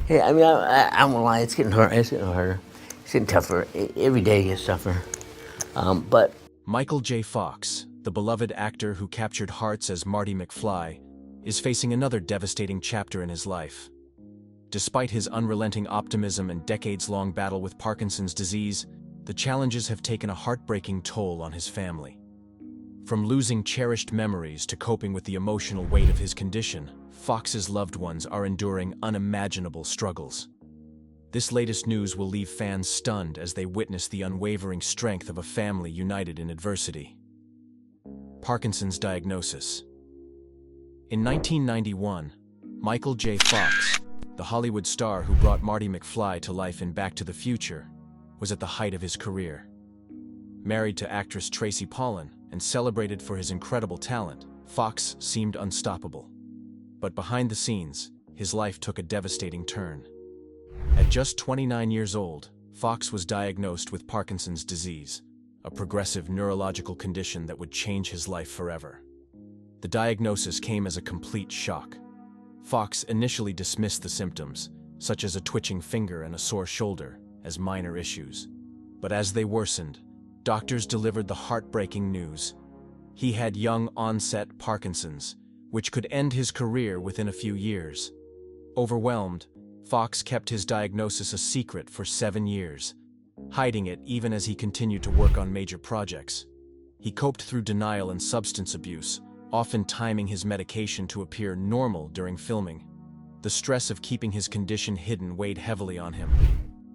Yeah, I mean, I won't lie, it's getting harder. It's getting harder. It's getting tougher. Every day gets tougher. But Michael J. Fox, the beloved actor who captured hearts as Marty McFly, is facing another devastating chapter in his life. Despite his unrelenting optimism and decades-long battle with Parkinson's disease, the challenges have taken a heartbreaking toll on his family. From losing cherished memories to coping with the emotional weight of his condition, Fox's loved ones are enduring unimaginable struggles. This latest news will leave fans stunned as they witness the unwavering strength of a family united in adversity. Parkinson's Diagnosis. In 1991, Michael J. Fox, the Hollywood star who brought Marty McFly to life in Back to the Future, was at the height of his career. Married to actress Tracy Pollan and celebrated for his incredible talent, Fox seemed unstoppable. But behind the scenes, his life took a devastating turn. At just 29 years old, Fox was diagnosed with Parkinson's disease, a progressive neurological condition that would change his life forever. The diagnosis came as a complete shock. Fox initially dismissed the symptoms, such as a twitching finger and a sore shoulder, as minor issues. But as they worsened, doctors delivered the heartbreaking news. He had young-onset Parkinson's, which could end his career within a few years. Overwhelmed, Fox kept his diagnosis a secret for 7 years, hiding it even as he continued to work on major projects. He coped through denial and substance abuse, often timing his medication to appear normal during filming. The stress of keeping his condition hidden weighed heavily on him.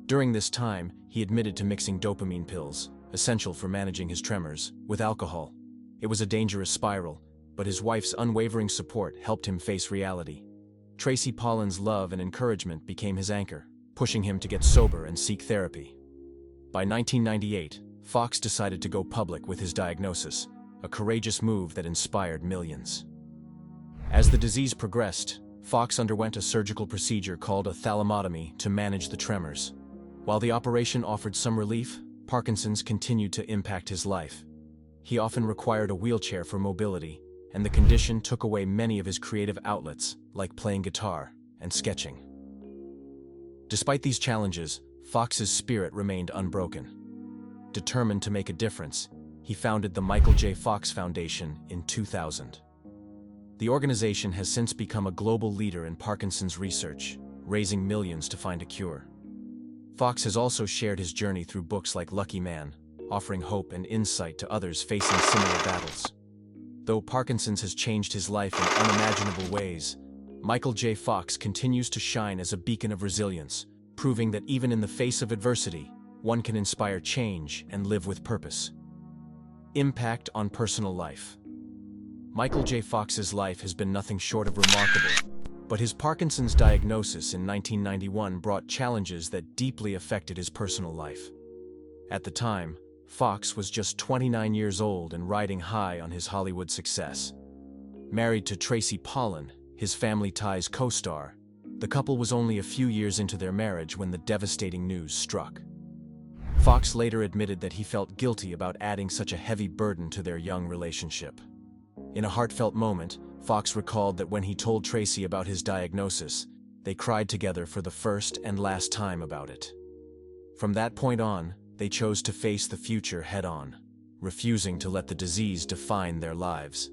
During this time, he admitted to mixing dopamine pills, essential for managing his tremors, with alcohol. It was a dangerous spiral, but his wife's unwavering support helped him face reality. Tracy Pollan's love and encouragement became his anchor, pushing him to get sober and seek therapy. By 1998, Fox decided to go public with his diagnosis, a courageous move that inspired millions. As the disease progressed, Fox underwent a surgical procedure called a thalamotomy to manage the tremors. While the operation offered some relief, Parkinson's continued to impact his life. He often required a wheelchair for mobility, and the condition took away many of his creative outlets, like playing guitar and sketching. Despite these challenges, Fox's spirit remained unbroken. Determined to make a difference, he founded the Michael J. Fox Foundation in 2000. The organization has since become a global leader in Parkinson's research, raising millions to find a cure. Fox has also shared his journey through books like Lucky Man, offering hope and insight to others facing similar battles. Though Parkinson's has changed his life in unimaginable ways, Michael J. Fox continues to shine as a beacon of resilience, proving that even in the face of adversity, one can inspire change and live with purpose. Impact on personal life. Michael J. Fox's life has been nothing short of remarkable, but his Parkinson's diagnosis in 1991 brought challenges that deeply affected his personal life. At the time, Fox was just 29 years old and riding high on his Hollywood success. Married to Tracy Pollan, his Family Ties co-star, the couple was only a few years into their marriage when the devastating news struck. Fox later admitted that he felt guilty about adding such a heavy burden to their young relationship. In a heartfelt moment, Fox recalled that when he told Tracy about his diagnosis, they cried together for the first and last time about it. From that point on, they chose to face the future head-on, refusing to let the disease define their lives.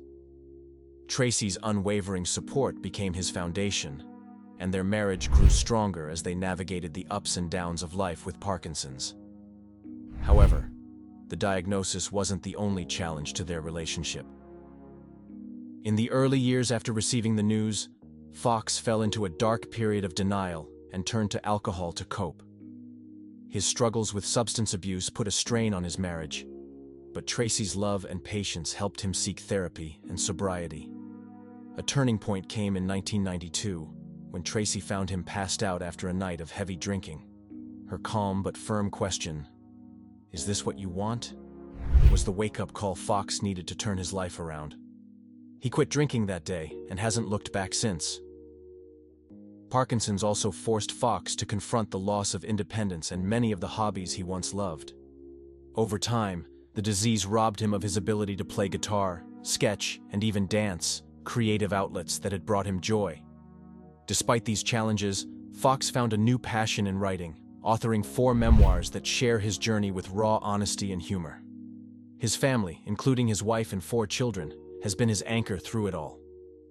Tracy's unwavering support became his foundation, and their marriage grew stronger as they navigated the ups and downs of life with Parkinson's. However, the diagnosis wasn't the only challenge to their relationship. In the early years after receiving the news, Fox fell into a dark period of denial and turned to alcohol to cope. His struggles with substance abuse put a strain on his marriage, but Tracy's love and patience helped him seek therapy and sobriety. A turning point came in 1992, when Tracy found him passed out after a night of heavy drinking. Her calm but firm question, "Is this what you want?" was the wake-up call Fox needed to turn his life around. He quit drinking that day and hasn't looked back since. Parkinson's also forced Fox to confront the loss of independence and many of the hobbies he once loved. Over time, the disease robbed him of his ability to play guitar, sketch, and even dance, creative outlets that had brought him joy. Despite these challenges, Fox found a new passion in writing, authoring 4 memoirs that share his journey with raw honesty and humor. His family, including his wife and 4 children, has been his anchor through it all.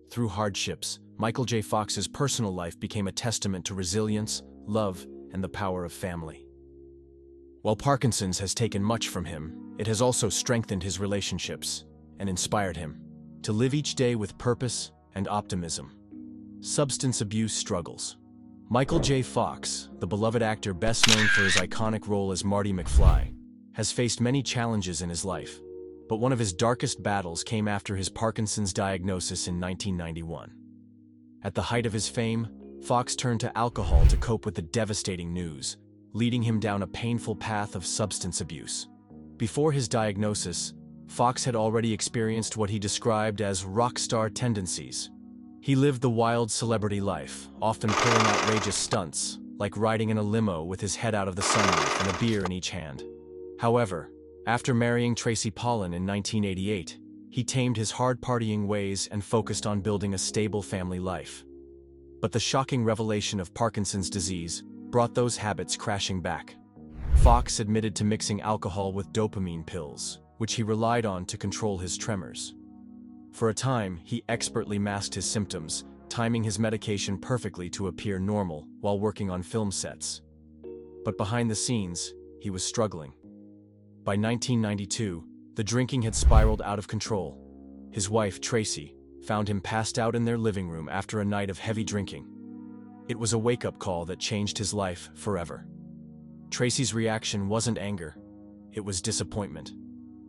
Through hardships, Michael J. Fox's personal life became a testament to resilience, love, and the power of family. While Parkinson's has taken much from him, it has also strengthened his relationships and inspired him to live each day with purpose and optimism. Substance abuse struggles. Michael J. Fox, the beloved actor best known for his iconic role as Marty McFly, has faced many challenges in his life, but one of his darkest battles came after his Parkinson's diagnosis in 1991. At the height of his fame, Fox turned to alcohol to cope with the devastating news, leading him down a painful path of substance abuse. Before his diagnosis, Fox had already experienced what he described as rock star tendencies. He lived the wild celebrity life, often pulling outrageous stunts, like riding in a limo with his head out of the sunroof and a beer in each hand. However, after marrying Tracy Pollan in 1988, he tamed his hard-partying ways and focused on building a stable family life. But the shocking revelation of Parkinson's disease brought those habits crashing back. Fox admitted to mixing alcohol with dopamine pills, which he relied on to control his tremors. For a time, he expertly masked his symptoms, timing his medication perfectly to appear normal while working on film sets. But behind the scenes, he was struggling. By 1992, the drinking had spiraled out of control. His wife, Tracy, found him passed out in their living room after a night of heavy drinking. It was a wake-up call that changed his life forever. Tracy's reaction wasn't anger, it was disappointment.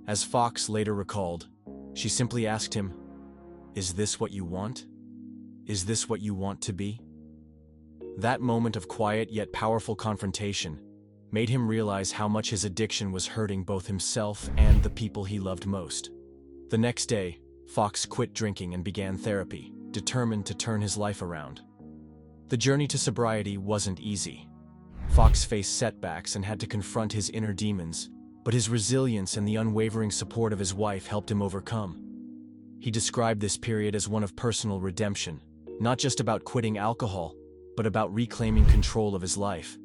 As Fox later recalled, she simply asked him, "Is this what you want? Is this what you want to be?" That moment of quiet yet powerful confrontation made him realize how much his addiction was hurting both himself and the people he loved most. The next day, Fox quit drinking and began therapy, determined to turn his life around. The journey to sobriety wasn't easy. Fox faced setbacks and had to confront his inner demons, but his resilience and the unwavering support of his wife helped him overcome. He described this period as one of personal redemption, not just about quitting alcohol, but about reclaiming control of his life.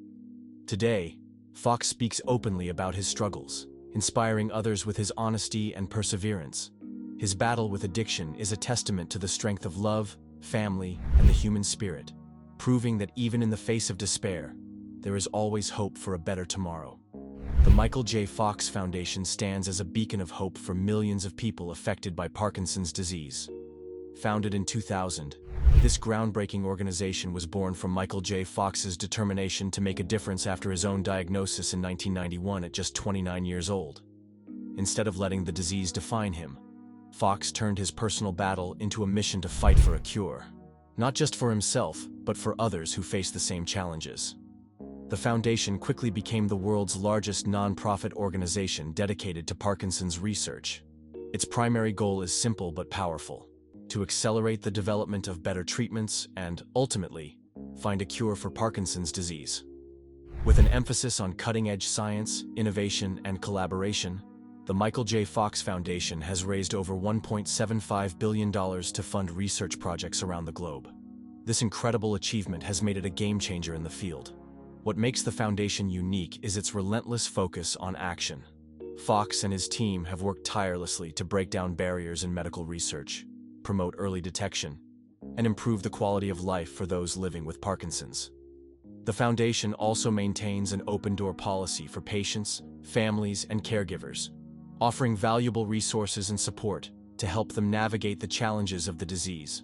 Today, Fox speaks openly about his struggles, inspiring others with his honesty and perseverance. His battle with addiction is a testament to the strength of love, family, and the human spirit, proving that even in the face of despair, there is always hope for a better tomorrow. The Michael J. Fox Foundation stands as a beacon of hope for millions of people affected by Parkinson's disease. Founded in 2000, this groundbreaking organization was born from Michael J. Fox's determination to make a difference after his own diagnosis in 1991 at just 29 years old. Instead of letting the disease define him, Fox turned his personal battle into a mission to fight for a cure, not just for himself, but for others who face the same challenges. The foundation quickly became the world's largest non-profit organization dedicated to Parkinson's research. Its primary goal is simple but powerful: to accelerate the development of better treatments and, ultimately, find a cure for Parkinson's disease. With an emphasis on cutting-edge science, innovation, and collaboration, the Michael J. Fox Foundation has raised over $1.75 billion to fund research projects around the globe. This incredible achievement has made it a game-changer in the field. What makes the foundation unique is its relentless focus on action. Fox and his team have worked tirelessly to break down barriers in medical research, promote early detection, and improve the quality of life for those living with Parkinson's. The foundation also maintains an open-door policy for patients, families, and caregivers, offering valuable resources and support to help them navigate the challenges of the disease.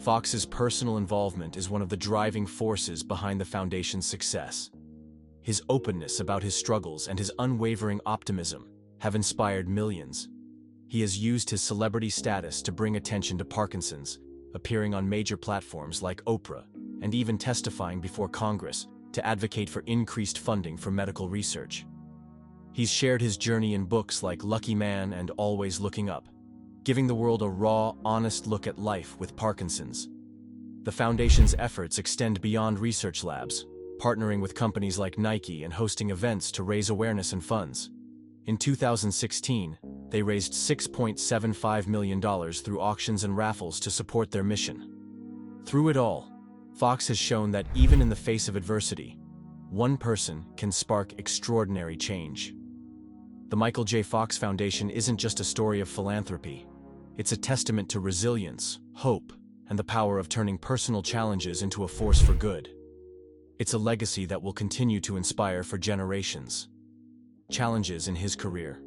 Fox's personal involvement is one of the driving forces behind the foundation's success. His openness about his struggles and his unwavering optimism have inspired millions. He has used his celebrity status to bring attention to Parkinson's, appearing on major platforms like Oprah, and even testifying before Congress to advocate for increased funding for medical research. He's shared his journey in books like Lucky Man and Always Looking Up, giving the world a raw, honest look at life with Parkinson's. The foundation's efforts extend beyond research labs, partnering with companies like Nike and hosting events to raise awareness and funds. In 2016, they raised $6.75 million through auctions and raffles to support their mission. Through it all, Fox has shown that even in the face of adversity, one person can spark extraordinary change. The Michael J. Fox Foundation isn't just a story of philanthropy. It's a testament to resilience, hope, and the power of turning personal challenges into a force for good. It's a legacy that will continue to inspire for generations. Challenges in his career.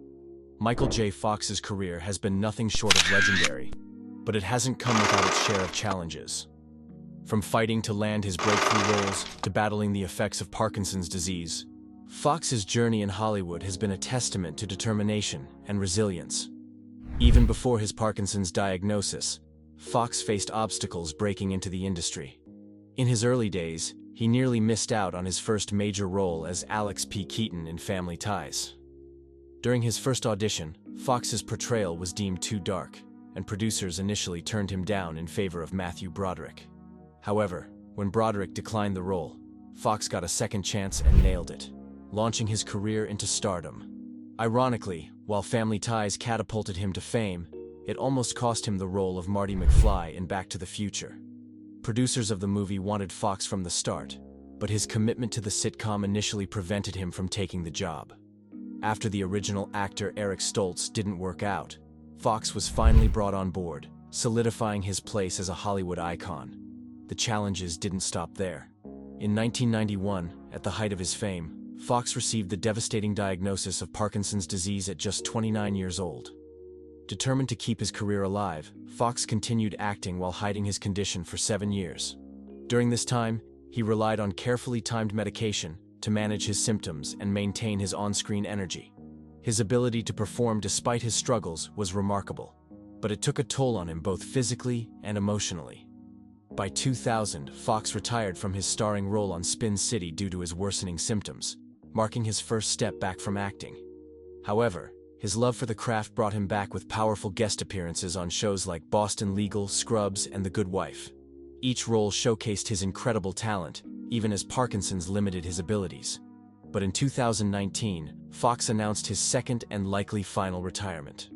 Michael J. Fox's career has been nothing short of legendary, but it hasn't come without its share of challenges. From fighting to land his breakthrough roles to battling the effects of Parkinson's disease, Fox's journey in Hollywood has been a testament to determination and resilience. Even before his Parkinson's diagnosis, Fox faced obstacles breaking into the industry. In his early days, he nearly missed out on his first major role as Alex P. Keaton in Family Ties. During his first audition, Fox's portrayal was deemed too dark, and producers initially turned him down in favor of Matthew Broderick. However, when Broderick declined the role, Fox got a second chance and nailed it, launching his career into stardom. Ironically, while Family Ties catapulted him to fame, it almost cost him the role of Marty McFly in Back to the Future. Producers of the movie wanted Fox from the start, but his commitment to the sitcom initially prevented him from taking the job. After the original actor Eric Stoltz didn't work out, Fox was finally brought on board, solidifying his place as a Hollywood icon. The challenges didn't stop there. In 1991, at the height of his fame, Fox received the devastating diagnosis of Parkinson's disease at just 29 years old. Determined to keep his career alive, Fox continued acting while hiding his condition for 7 years. During this time, he relied on carefully timed medication to manage his symptoms and maintain his on-screen energy. His ability to perform despite his struggles was remarkable, but it took a toll on him both physically and emotionally. By 2000, Fox retired from his starring role on Spin City due to his worsening symptoms, marking his first step back from acting. However, his love for the craft brought him back with powerful guest appearances on shows like Boston Legal, Scrubs, and The Good Wife. Each role showcased his incredible talent, even as Parkinson's limited his abilities. But in 2019, Fox announced his second and likely final retirement.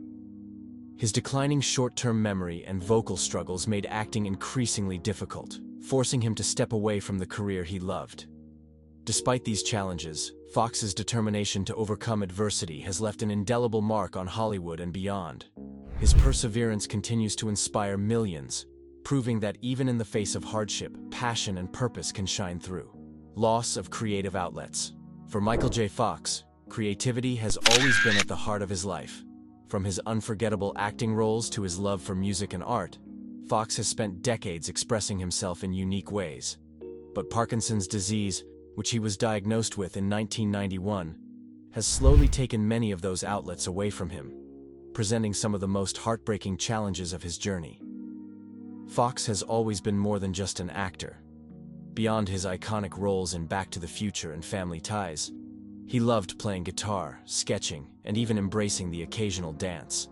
His declining short-term memory and vocal struggles made acting increasingly difficult, forcing him to step away from the career he loved. Despite these challenges, Fox's determination to overcome adversity has left an indelible mark on Hollywood and beyond. His perseverance continues to inspire millions, proving that even in the face of hardship, passion and purpose can shine through. Loss of creative outlets. For Michael J. Fox, creativity has always been at the heart of his life. From his unforgettable acting roles to his love for music and art, Fox has spent decades expressing himself in unique ways. But Parkinson's disease, which he was diagnosed with in 1991, has slowly taken many of those outlets away from him, presenting some of the most heartbreaking challenges of his journey. Fox has always been more than just an actor. Beyond his iconic roles in Back to the Future and Family Ties, he loved playing guitar, sketching, and even embracing the occasional dance.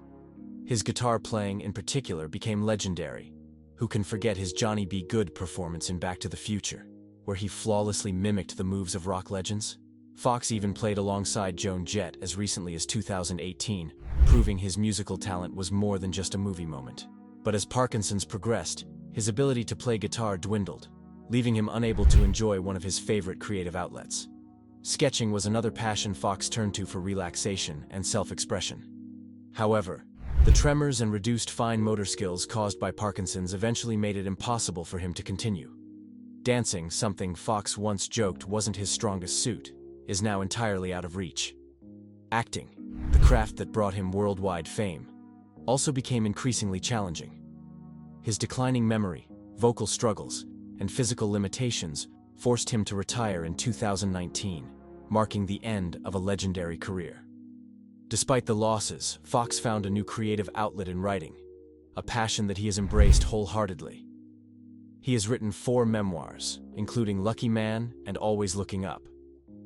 His guitar playing in particular became legendary. Who can forget his Johnny B. Goode performance in Back to the Future, where he flawlessly mimicked the moves of rock legends? Fox even played alongside Joan Jett as recently as 2018, proving his musical talent was more than just a movie moment. But as Parkinson's progressed, his ability to play guitar dwindled, leaving him unable to enjoy one of his favorite creative outlets. Sketching was another passion Fox turned to for relaxation and self-expression. However, the tremors and reduced fine motor skills caused by Parkinson's eventually made it impossible for him to continue. Dancing, something Fox once joked wasn't his strongest suit, is now entirely out of reach. Acting, the craft that brought him worldwide fame, also became increasingly challenging. His declining memory, vocal struggles, and physical limitations forced him to retire in 2019, marking the end of a legendary career. Despite the losses, Fox found a new creative outlet in writing, a passion that he has embraced wholeheartedly. He has written 4 memoirs, including Lucky Man and Always Looking Up,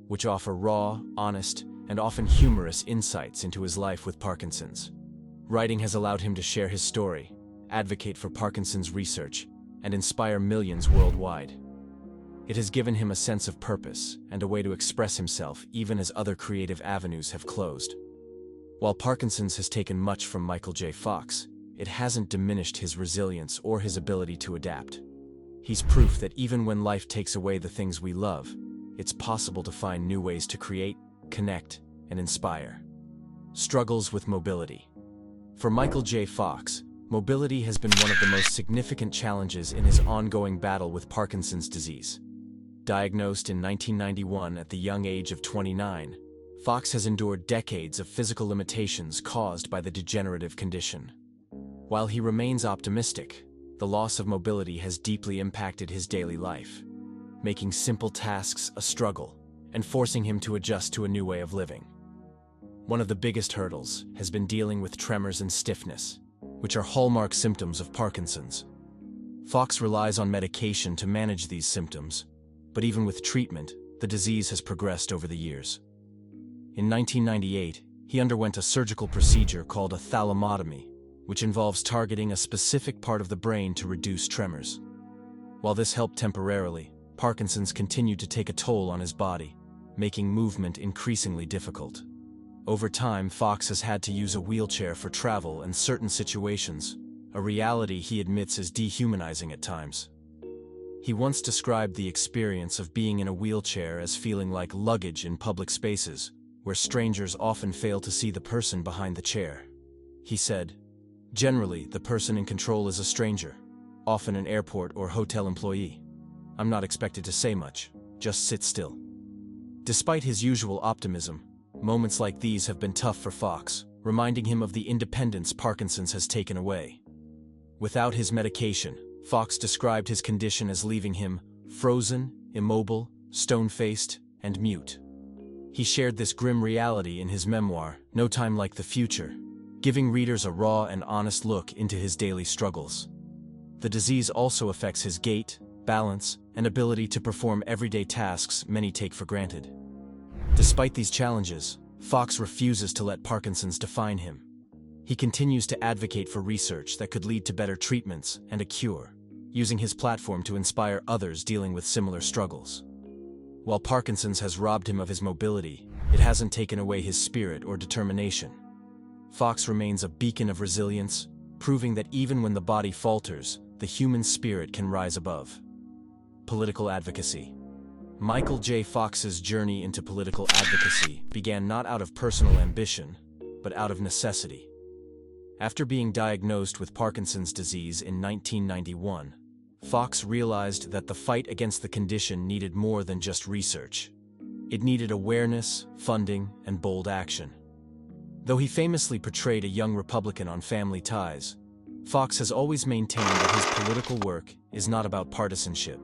which offer raw, honest, and often humorous insights into his life with Parkinson's. Writing has allowed him to share his story, advocate for Parkinson's research, and inspire millions worldwide. It has given him a sense of purpose and a way to express himself even as other creative avenues have closed. While Parkinson's has taken much from Michael J. Fox, it hasn't diminished his resilience or his ability to adapt. He's proof that even when life takes away the things we love, it's possible to find new ways to create, connect, and inspire. Struggles with mobility. For Michael J. Fox, mobility has been one of the most significant challenges in his ongoing battle with Parkinson's disease. Diagnosed in 1991 at the young age of 29, Fox has endured decades of physical limitations caused by the degenerative condition. While he remains optimistic, the loss of mobility has deeply impacted his daily life, making simple tasks a struggle and forcing him to adjust to a new way of living. One of the biggest hurdles has been dealing with tremors and stiffness, which are hallmark symptoms of Parkinson's. Fox relies on medication to manage these symptoms, but even with treatment, the disease has progressed over the years. In 1998, he underwent a surgical procedure called a thalamotomy, which involves targeting a specific part of the brain to reduce tremors. While this helped temporarily, Parkinson's continued to take a toll on his body, making movement increasingly difficult. Over time, Fox has had to use a wheelchair for travel and certain situations, a reality he admits is dehumanizing at times. He once described the experience of being in a wheelchair as feeling like luggage in public spaces, where strangers often fail to see the person behind the chair. He said, "Generally, the person in control is a stranger, often an airport or hotel employee. I'm not expected to say much, just sit still." Despite his usual optimism, moments like these have been tough for Fox, reminding him of the independence Parkinson's has taken away. Without his medication, Fox described his condition as leaving him frozen, immobile, stone-faced, and mute. He shared this grim reality in his memoir, No Time Like the Future, giving readers a raw and honest look into his daily struggles. The disease also affects his gait, balance, and ability to perform everyday tasks many take for granted. Despite these challenges, Fox refuses to let Parkinson's define him. He continues to advocate for research that could lead to better treatments and a cure, using his platform to inspire others dealing with similar struggles. While Parkinson's has robbed him of his mobility, it hasn't taken away his spirit or determination. Fox remains a beacon of resilience, proving that even when the body falters, the human spirit can rise above. Political advocacy. Michael J. Fox's journey into political advocacy began not out of personal ambition, but out of necessity. After being diagnosed with Parkinson's disease in 1991, Fox realized that the fight against the condition needed more than just research. It needed awareness, funding, and bold action. Though he famously portrayed a young Republican on Family Ties, Fox has always maintained that his political work is not about partisanship.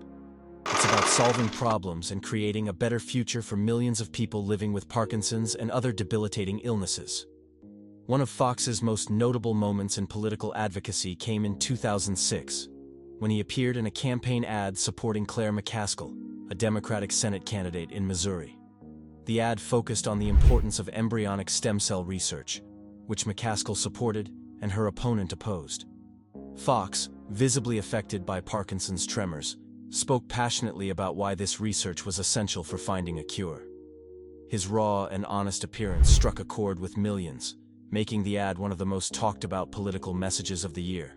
It's about solving problems and creating a better future for millions of people living with Parkinson's and other debilitating illnesses. One of Fox's most notable moments in political advocacy came in 2006, when he appeared in a campaign ad supporting Claire McCaskill, a Democratic Senate candidate in Missouri. The ad focused on the importance of embryonic stem cell research, which McCaskill supported and her opponent opposed. Fox, visibly affected by Parkinson's tremors, spoke passionately about why this research was essential for finding a cure. His raw and honest appearance struck a chord with millions, making the ad one of the most talked about political messages of the year.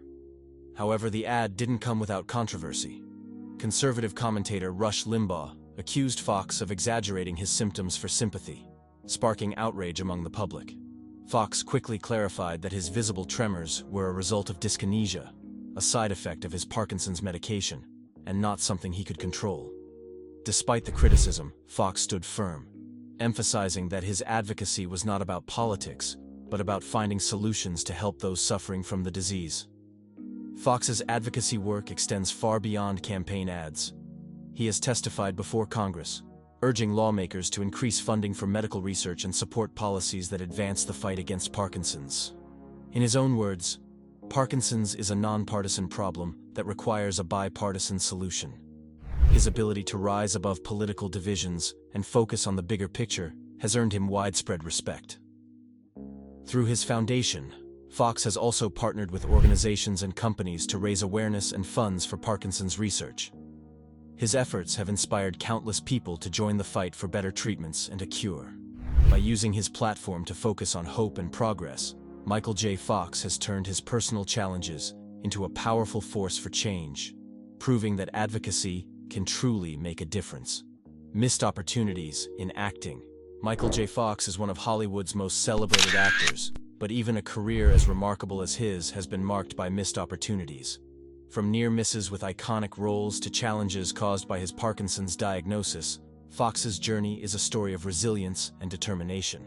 However, the ad didn't come without controversy. Conservative commentator Rush Limbaugh accused Fox of exaggerating his symptoms for sympathy, sparking outrage among the public. Fox quickly clarified that his visible tremors were a result of dyskinesia, a side effect of his Parkinson's medication, and not something he could control. Despite the criticism, Fox stood firm, emphasizing that his advocacy was not about politics, but about finding solutions to help those suffering from the disease. Fox's advocacy work extends far beyond campaign ads. He has testified before Congress, urging lawmakers to increase funding for medical research and support policies that advance the fight against Parkinson's. In his own words, Parkinson's is a nonpartisan problem that requires a bipartisan solution. His ability to rise above political divisions and focus on the bigger picture has earned him widespread respect. Through his foundation, Fox has also partnered with organizations and companies to raise awareness and funds for Parkinson's research. His efforts have inspired countless people to join the fight for better treatments and a cure. By using his platform to focus on hope and progress, Michael J. Fox has turned his personal challenges into a powerful force for change, proving that advocacy can truly make a difference. Missed opportunities in acting. Michael J. Fox is one of Hollywood's most celebrated actors, but even a career as remarkable as his has been marked by missed opportunities. From near misses with iconic roles to challenges caused by his Parkinson's diagnosis, Fox's journey is a story of resilience and determination.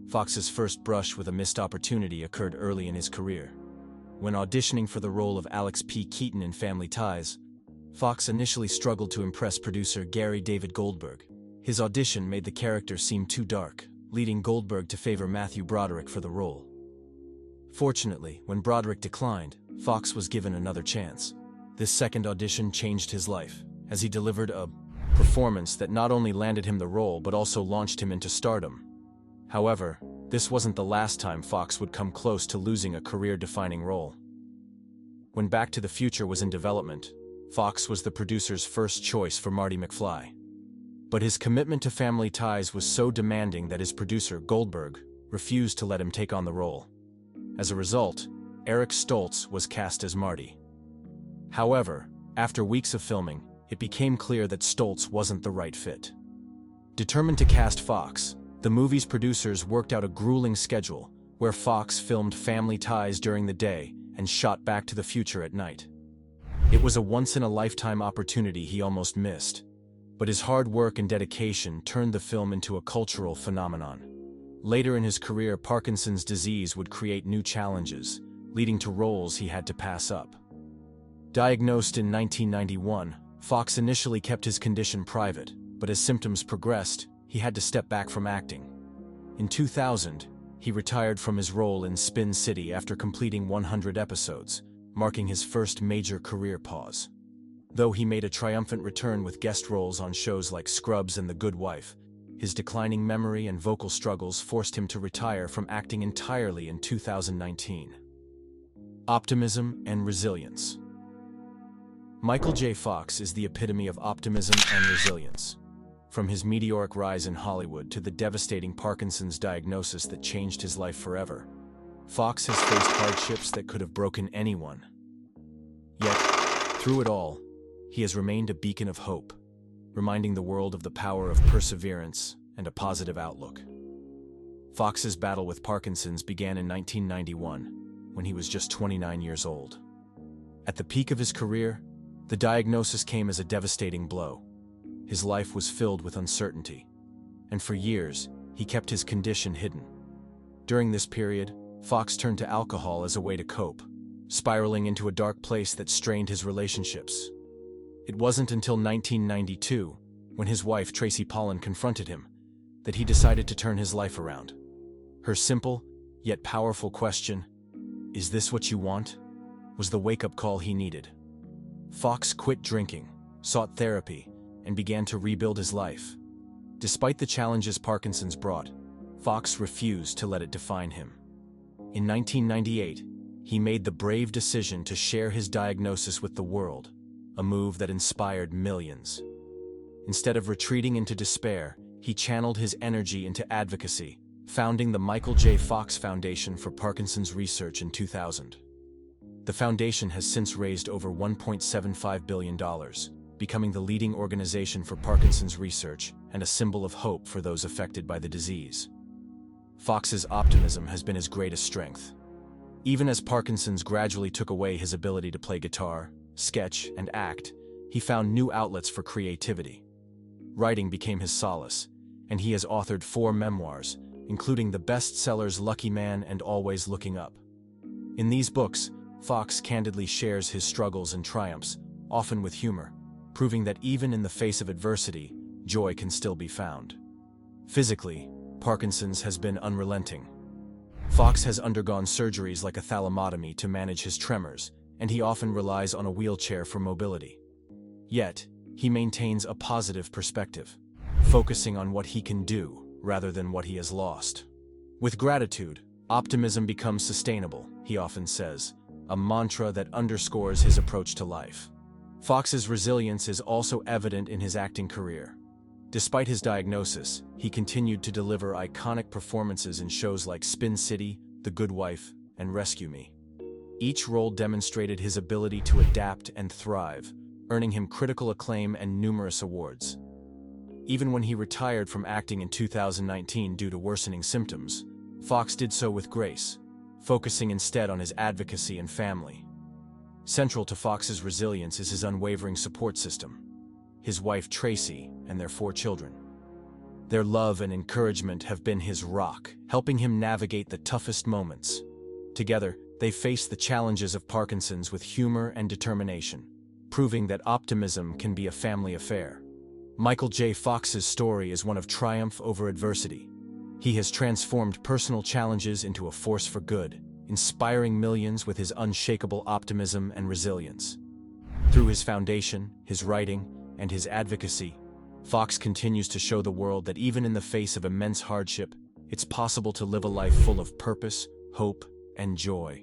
Fox's first brush with a missed opportunity occurred early in his career. When auditioning for the role of Alex P. Keaton in Family Ties, Fox initially struggled to impress producer Gary David Goldberg. His audition made the character seem too dark, leading Goldberg to favor Matthew Broderick for the role. Fortunately, when Broderick declined, Fox was given another chance. This second audition changed his life, as he delivered a performance that not only landed him the role but also launched him into stardom. However, this wasn't the last time Fox would come close to losing a career-defining role. When Back to the Future was in development, Fox was the producer's first choice for Marty McFly. But his commitment to Family Ties was so demanding that his producer, Goldberg, refused to let him take on the role. As a result, Eric Stoltz was cast as Marty. However, after weeks of filming, it became clear that Stoltz wasn't the right fit. Determined to cast Fox, the movie's producers worked out a grueling schedule where Fox filmed Family Ties during the day and shot Back to the Future at night. It was a once-in-a-lifetime opportunity he almost missed, but his hard work and dedication turned the film into a cultural phenomenon. Later in his career, Parkinson's disease would create new challenges, leading to roles he had to pass up. Diagnosed in 1991, Fox initially kept his condition private, but as symptoms progressed, he had to step back from acting. In 2000, he retired from his role in Spin City after completing 100 episodes, marking his first major career pause. Though he made a triumphant return with guest roles on shows like Scrubs and The Good Wife, his declining memory and vocal struggles forced him to retire from acting entirely in 2019. Optimism and resilience. Michael J. Fox is the epitome of optimism and resilience. From his meteoric rise in Hollywood to the devastating Parkinson's diagnosis that changed his life forever, Fox has faced hardships that could have broken anyone. Yet, through it all, he has remained a beacon of hope, reminding the world of the power of perseverance and a positive outlook. Fox's battle with Parkinson's began in 1991, when he was just 29 years old. At the peak of his career, the diagnosis came as a devastating blow. His life was filled with uncertainty, and for years, he kept his condition hidden. During this period, Fox turned to alcohol as a way to cope, spiraling into a dark place that strained his relationships. It wasn't until 1992, when his wife Tracy Pollan confronted him, that he decided to turn his life around. Her simple, yet powerful question, "Is this what you want?" was the wake-up call he needed. Fox quit drinking, sought therapy, and began to rebuild his life. Despite the challenges Parkinson's brought, Fox refused to let it define him. In 1998, he made the brave decision to share his diagnosis with the world, a move that inspired millions. Instead of retreating into despair, he channeled his energy into advocacy, founding the Michael J. Fox Foundation for Parkinson's Research in 2000. The foundation has since raised over $1.75 billion, becoming the leading organization for Parkinson's research and a symbol of hope for those affected by the disease. Fox's optimism has been his greatest strength. Even as Parkinson's gradually took away his ability to play guitar, sketch, and act, he found new outlets for creativity. Writing became his solace, and he has authored 4 memoirs, including the bestsellers Lucky Man and Always Looking Up. In these books, Fox candidly shares his struggles and triumphs, often with humor, proving that even in the face of adversity, joy can still be found. Physically, Parkinson's has been unrelenting. Fox has undergone surgeries like a thalamotomy to manage his tremors, and he often relies on a wheelchair for mobility. Yet, he maintains a positive perspective, focusing on what he can do rather than what he has lost. With gratitude, optimism becomes sustainable, he often says, a mantra that underscores his approach to life. Fox's resilience is also evident in his acting career. Despite his diagnosis, he continued to deliver iconic performances in shows like Spin City, The Good Wife, and Rescue Me. Each role demonstrated his ability to adapt and thrive, earning him critical acclaim and numerous awards. Even when he retired from acting in 2019 due to worsening symptoms, Fox did so with grace, focusing instead on his advocacy and family. Central to Fox's resilience is his unwavering support system, his wife Tracy and their 4 children. Their love and encouragement have been his rock, helping him navigate the toughest moments. Together, they face the challenges of Parkinson's with humor and determination, proving that optimism can be a family affair. Michael J. Fox's story is one of triumph over adversity. He has transformed personal challenges into a force for good, inspiring millions with his unshakable optimism and resilience. Through his foundation, his writing, and his advocacy, Fox continues to show the world that even in the face of immense hardship, it's possible to live a life full of purpose, hope, and joy.